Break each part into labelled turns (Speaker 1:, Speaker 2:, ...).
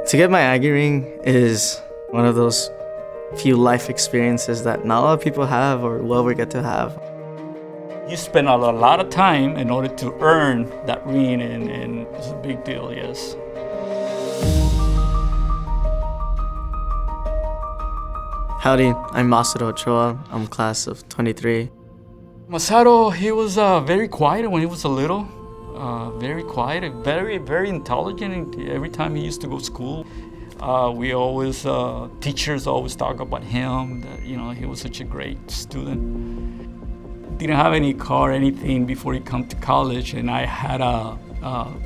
Speaker 1: To get my Aggie ring is one of those few life experiences that not a lot of people have or will ever get to have.
Speaker 2: You spend a lot of time in order to earn that ring, and it's a big deal, yes.
Speaker 1: Howdy, I'm Massaro Ochoa. I'm class of 23.
Speaker 2: Massaro, he was very quiet when he was a little. Very quiet, very intelligent. Every time he used to go to school, teachers always talk about him, that, he was such a great student. Didn't have any car or anything before he come to college, and I had a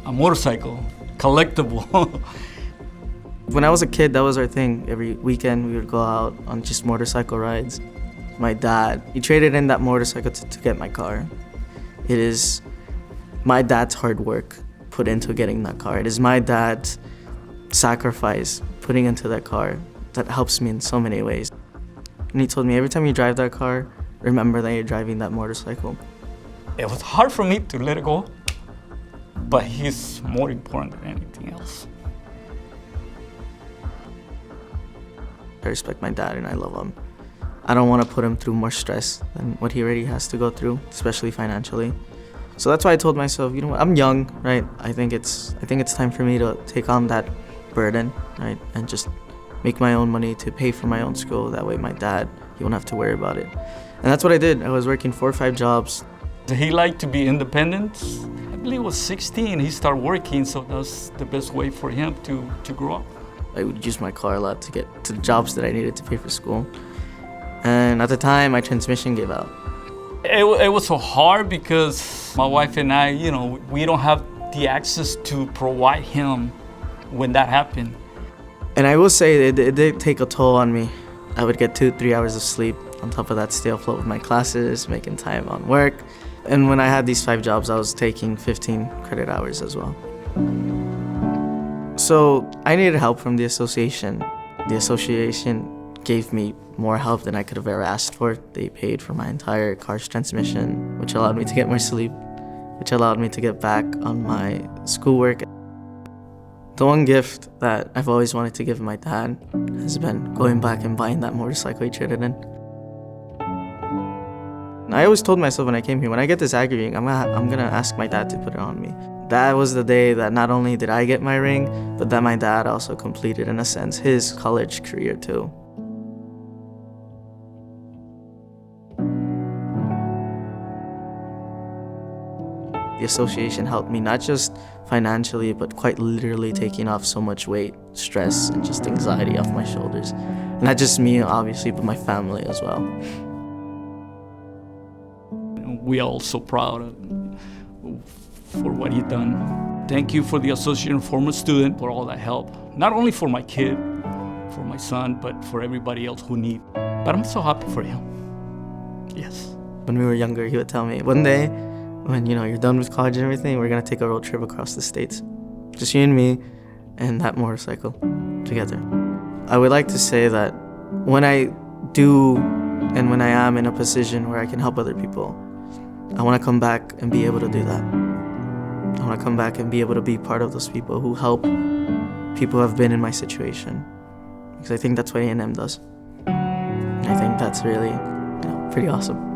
Speaker 2: motorcycle, collectible.
Speaker 1: When I was a kid, that was our thing. Every weekend we would go out on just motorcycle rides. My dad, he traded in that motorcycle to get my car. It is my dad's hard work put into getting that car. It is my dad's sacrifice putting into that car that helps me in so many ways. And he told me, every time you drive that car, remember that you're driving that motorcycle.
Speaker 2: It was hard for me to let it go, but he's more important than anything else.
Speaker 1: I respect my dad and I love him. I don't want to put him through more stress than what he already has to go through, especially financially. So that's why I told myself, you know what, I'm young, right? I think it's time for me to take on that burden, right? And just make my own money to pay for my own school. That way my dad, he won't have to worry about it. And that's what I did. I was working 4 or 5 jobs.
Speaker 2: He liked to be independent. I believe it was 16, he started working, so that's the best way for him to grow up.
Speaker 1: I would use my car a lot to get to the jobs that I needed to pay for school. And at the time, my transmission gave out.
Speaker 2: It was so hard because my wife and I, we don't have the access to provide him when that happened.
Speaker 1: And I will say it did take a toll on me. I would get 2-3 hours of sleep. On top of that, stay afloat with my classes, making time on work. And when I had these 5 jobs, I was taking 15 credit hours as well. So I needed help from the association. The association gave me more help than I could have ever asked for. They paid for my entire car's transmission, which allowed me to get more sleep, which allowed me to get back on my schoolwork. The one gift that I've always wanted to give my dad has been going back and buying that motorcycle he traded in. And I always told myself when I came here, when I get this Aggie ring, I'm gonna ask my dad to put it on me. That was the day that not only did I get my ring, but that my dad also completed, in a sense, his college career too. The association helped me not just financially, but quite literally taking off so much weight, stress, and just anxiety off my shoulders. Not just me, obviously, but my family as well.
Speaker 2: We are all so proud for what he's done. Thank you for the Association of Former Student for all that help. Not only for my kid, for my son, but for everybody else who need. But I'm so happy for him. Yes.
Speaker 1: When we were younger, he would tell me, one day, when you're done with college and everything, we're gonna take a road trip across the states. Just you and me and that motorcycle together. I would like to say that when I do and when I am in a position where I can help other people, I wanna come back and be able to do that. I wanna come back and be able to be part of those people who help people who have been in my situation. Because I think that's what A&M does. And I think that's really, pretty awesome.